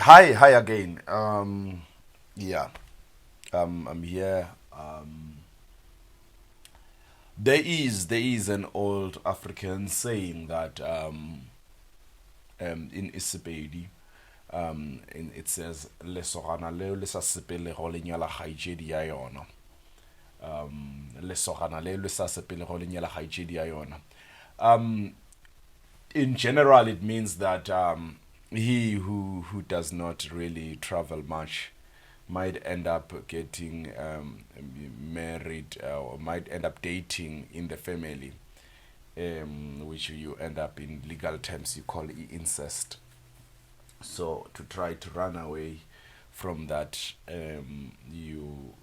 Hi again. Yeah, I'm here. There is an old African saying that in Isipedi, it says lesogana leo le sa sepelego le nyala kgaetšedi ya yona. Lesogana leo le sa sepelego le nyala kgaetšedi ya yona. Um, in general, it means that he who does not really travel much might end up getting married or might end up dating in the family, which you end up in legal terms you call incest. So to try to run away from that, you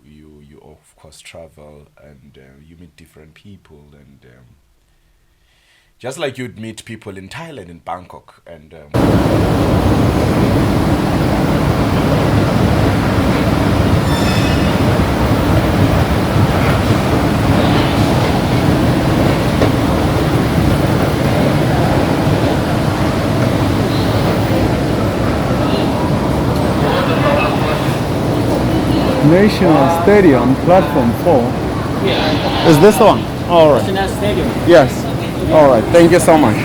of course travel and you meet different people and. Just like you'd meet people in Thailand, in Bangkok, and National Stadium, platform 4. Is this the one? All right. National Stadium. Yes. All right. Thank you so much.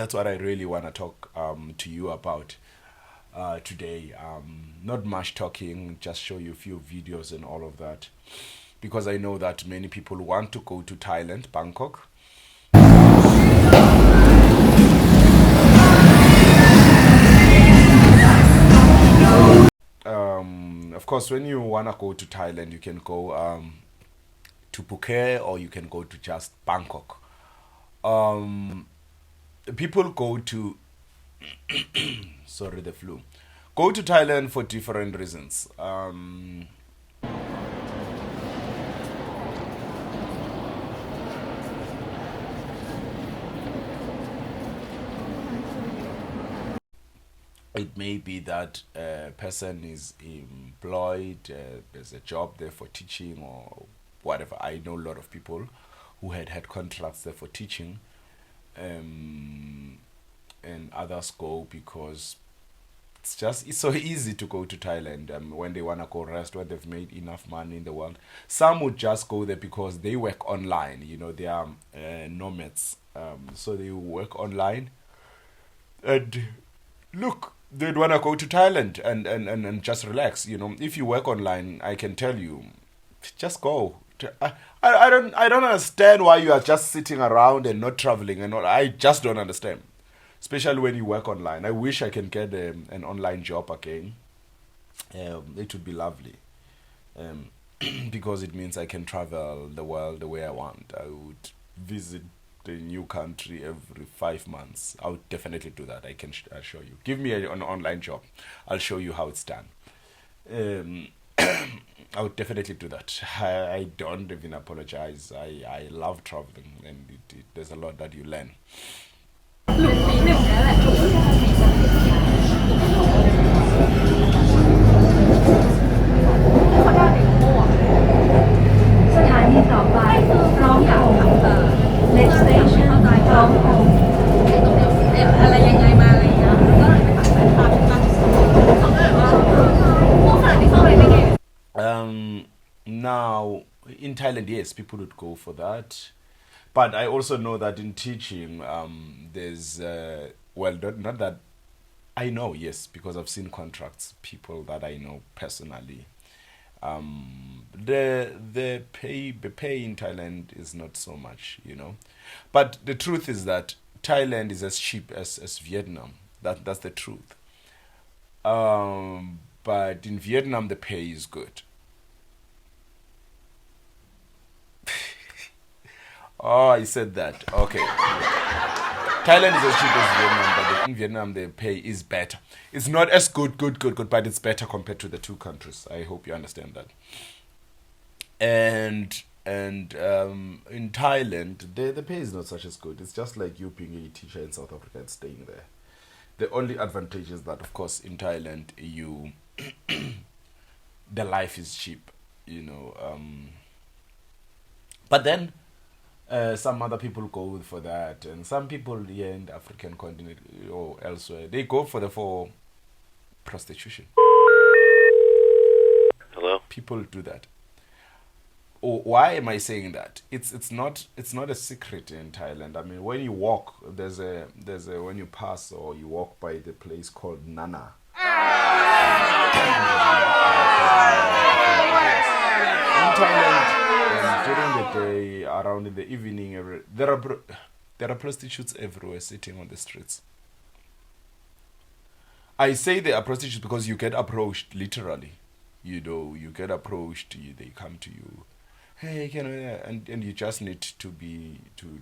that's what I really want to talk to you about today. Not much talking, just show you a few videos and all of that, because I know that many people want to go to Thailand, Bangkok. Of course, when you want to go to Thailand, you can go to Phuket or you can go to just Bangkok. Um, People go to sorry, the flu, go to Thailand for different reasons. It may be that a person is employed, there's a job there for teaching or whatever. I know a lot of people who had contracts there for teaching, um, and others go because it's so easy to go to Thailand when they want to go rest, when they've made enough money in the world. Some would just go there because they work online. They are nomads, so they work online and look, they'd want to go to Thailand and just relax. If you work online, I can tell you, just go. I don't understand why you are just sitting around and not traveling and all. I just don't understand, especially when you work online. I wish I can get an online job again. It would be lovely, um, because it means I can travel the world the way I want. I would visit a new country every 5 months. I would definitely do that. I'll show you. Give me an online job. I'll show you how it's done. Um, I would definitely do that. I don't even apologize. I love traveling, and there's a lot that you learn. สถานีต่อไปพร้อมกับnext station พร้อมพงษ์อะไรยังไงมาอะไรเงี้ยก็เลยไปปักไปปักผู้สถานีเข้าไปเป็นไง Now, in Thailand, yes, people would go for that. But I also know that in teaching, there's, well, not that I know, yes, because I've seen contracts, people that I know personally. The pay in Thailand is not so much. But the truth is that Thailand is as cheap as Vietnam. That's the truth. But in Vietnam, the pay is good. Oh, I said that. Okay. Thailand is as cheap as Vietnam, but in Vietnam the pay is better. It's not as good, but it's better compared to the two countries. I hope you understand that. And in Thailand, the pay is not such as good. It's just like you being a teacher in South Africa and staying there. The only advantage is that, of course, in Thailand, the life is cheap. You know. But then some other people go for that, and some people here in the African continent or elsewhere, they go for prostitution. Hello? People do that. Why am I saying that? It's not a secret in Thailand. I mean, when you walk, there's a when you pass or you walk by the place called Nana. In Thailand, during the day, around in the evening, there are prostitutes everywhere sitting on the streets. I say they are prostitutes because you get approached literally. You know, you get approached. They come to you. Hey, can I, and you just need to be to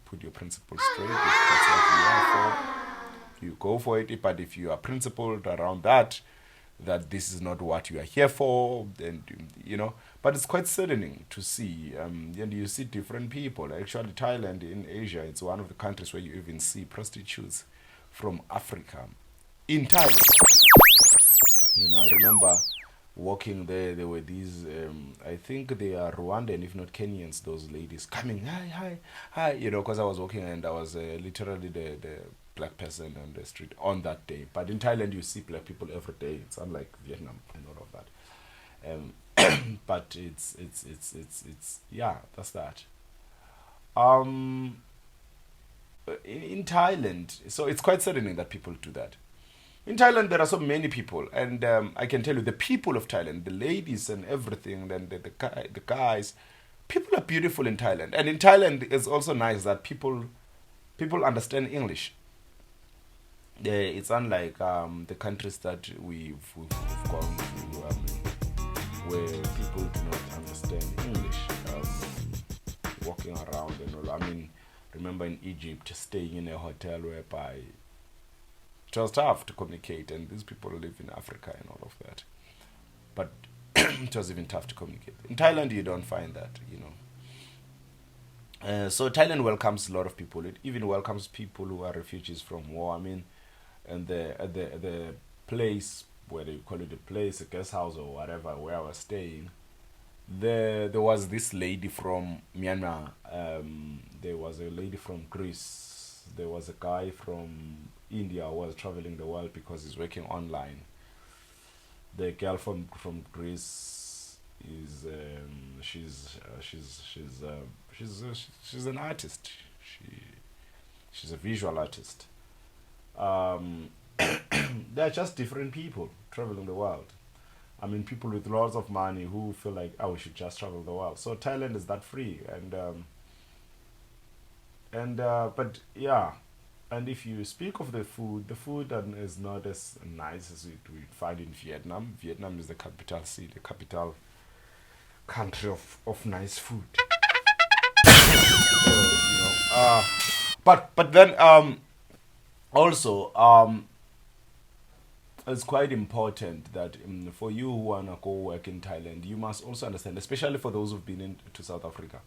put your principles straight. If that's what you are for, you go for it. But if you are principled around that this is not what you are here for, then you know. But it's quite saddening to see, and you see different people. Actually, Thailand in Asia, it's one of the countries where you even see prostitutes from Africa in Thailand. You know, I remember walking there were these, I think they are Rwandan, if not Kenyans, those ladies coming, hi, you know, because I was walking and I was literally the black person on the street on that day. But in Thailand, you see black people every day. It's unlike Vietnam and all of that. But it's yeah, that's that. In Thailand, so it's quite saddening that people do that. In Thailand, there are so many people, and I can tell you, the people of Thailand, the ladies and everything, and the guys, people are beautiful in Thailand. And in Thailand, it's also nice that people understand English. It's unlike the countries that we've gone to, where people do not understand English, walking around and all. I mean, remember in Egypt, staying in a hotel whereby it was tough to communicate, and these people live in Africa and all of that. But it was even tough to communicate. In Thailand, you don't find that, you know. So Thailand welcomes a lot of people. It even welcomes people who are refugees from war. I mean, and the place, whether you call it a place, a guest house or whatever, where I was staying, there was this lady from Myanmar. There was a lady from Greece. There was a guy from India who was traveling the world because he's working online. The girl from Greece is she's an artist. She's a visual artist. They're just different people traveling the world. I mean, people with lots of money who feel like, oh, we should just travel the world. So Thailand is that free, but yeah, and if you speak of the food is not as nice as we find in Vietnam. Vietnam is the capital city, the capital country of nice food. So, you know, but then also it's quite important that for you who wanna go work in Thailand, you must also understand, especially for those who've been to South Africa.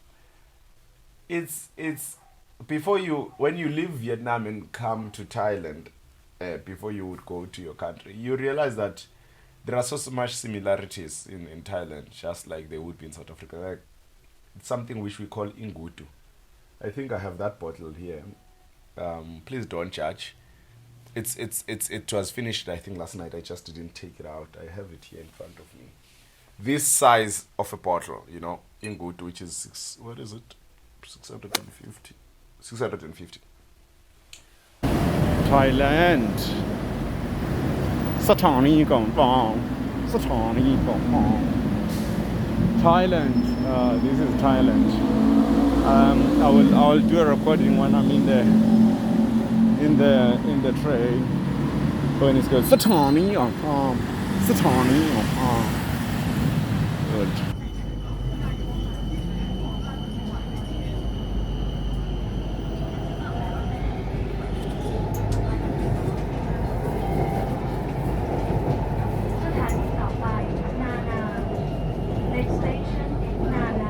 It's when you leave Vietnam and come to Thailand, before you would go to your country, you realize that there are so much similarities in Thailand, just like there would be in South Africa. Like, it's something which we call ingutu. I think I have that bottle here. Please don't judge. It was finished, I think, last night. I just didn't take it out. I have it here in front of me. This size of a bottle, you know, ingutu, which is 650. 650. Thailand. Satani Gongpong. Satani Gongpong. Thailand. This is Thailand. I will do a recording when I'm in the train. When it's good. Satani Gongpong. Satani Gongpong. Good. Next station, Nana.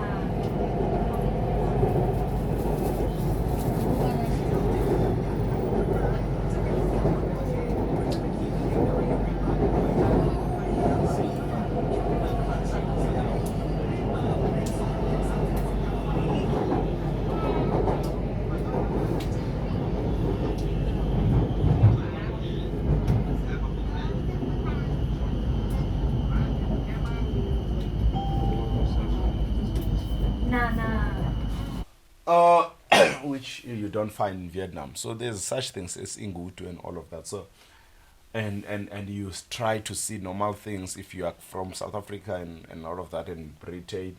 you don't find in Vietnam. So there's such things as Ingutu and all of that. So and you try to see normal things if you are from South Africa and all of that, and Britain,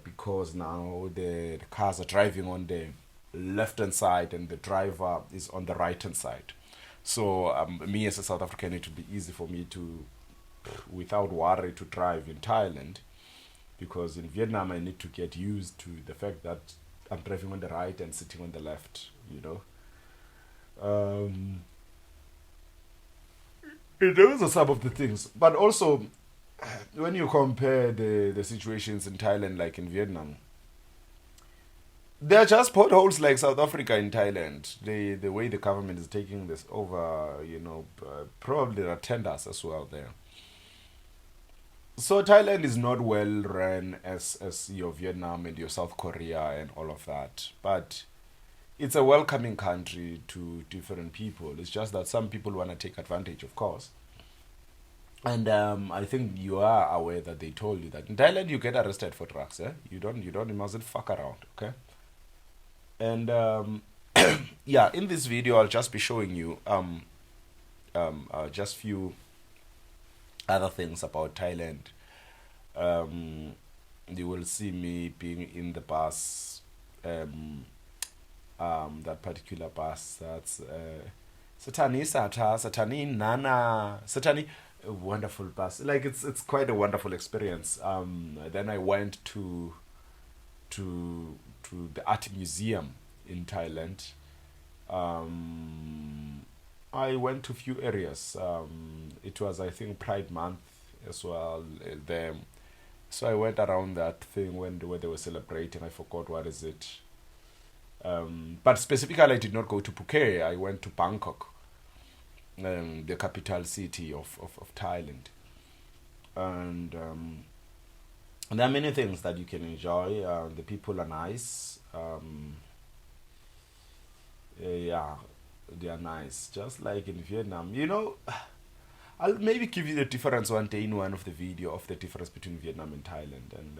because now the cars are driving on the left hand side and the driver is on the right hand side. So me as a South African, it would be easy for me to, without worry, to drive in Thailand, because in Vietnam I need to get used to the fact that I'm driving on the right and sitting on the left, you know. Those are some of the things. But also, when you compare the situations in Thailand like in Vietnam, they're just potholes like South Africa in Thailand. The way the government is taking this over, you know, probably there are tenders as well there. So Thailand is not well run as your Vietnam and your South Korea and all of that. But it's a welcoming country to different people. It's just that some people want to take advantage, of course. And I think you are aware that they told you that in Thailand you get arrested for drugs. You mustn't fuck around. Okay. And yeah, in this video I'll just be showing you just few other things about Thailand. You will see me being in the bus, that particular bus. That's Satani Nana Satani, a wonderful bus. Like it's quite a wonderful experience. Then I went to the art museum in Thailand. I went to a few areas. It was, I think, Pride Month as well there. So I went around that thing when they were celebrating. I forgot what is it. But specifically, I did not go to Phuket. I went to Bangkok, the capital city of Thailand. And there are many things that you can enjoy. The people are nice. Yeah, they are nice. Just like in Vietnam. You know, I'll maybe give you the difference one day in one of the video of the difference between Vietnam and Thailand. And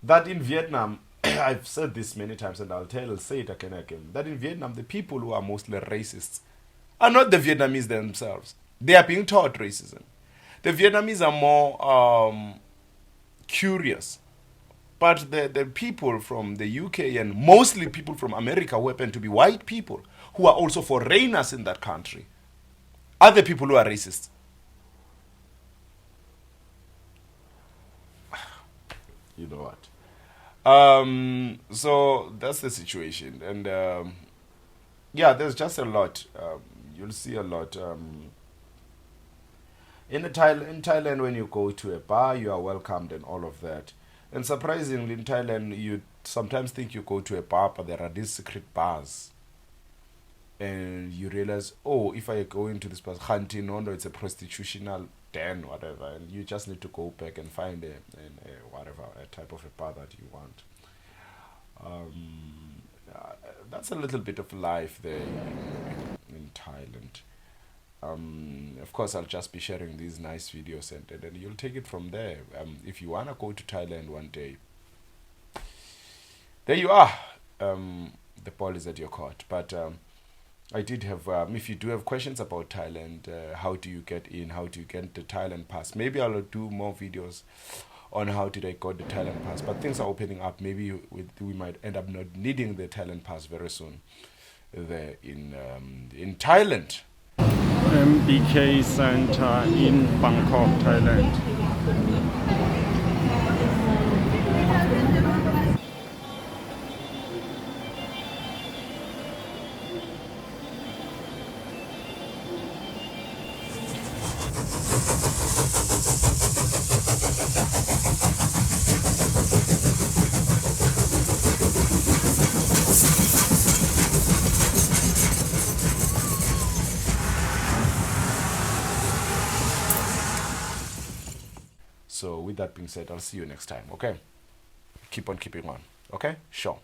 that in Vietnam, I've said this many times and I'll say it again and again, that in Vietnam, the people who are mostly racists are not the Vietnamese themselves. They are being taught racism. The Vietnamese are more curious. But the people from the UK and mostly people from America who happen to be white people, who are also foreigners in that country, are the people who are racist. You know what? So that's the situation. And yeah, there's just a lot. You'll see a lot. In Thailand, when you go to a bar, you are welcomed and all of that. And surprisingly, in Thailand, you sometimes think you go to a bar, but there are these secret bars. And you realize, oh, if I go into this bar, no, it's a prostitutional den, whatever. And you just need to go back and find a whatever, a type of a bar that you want. That's a little bit of life there in Thailand. Of course, I'll just be sharing these nice videos and then you'll take it from there. If you want to go to Thailand one day, there you are. The ball is at your court. But I did have, if you do have questions about Thailand, how do you get in, how do you get the Thailand pass? Maybe I'll do more videos on how did I got the Thailand pass. But things are opening up. Maybe we might end up not needing the Thailand pass very soon there in Thailand. MBK Center in Bangkok, Thailand. So with that being said, I'll see you next time, okay? Keep on keeping on, okay? Sure.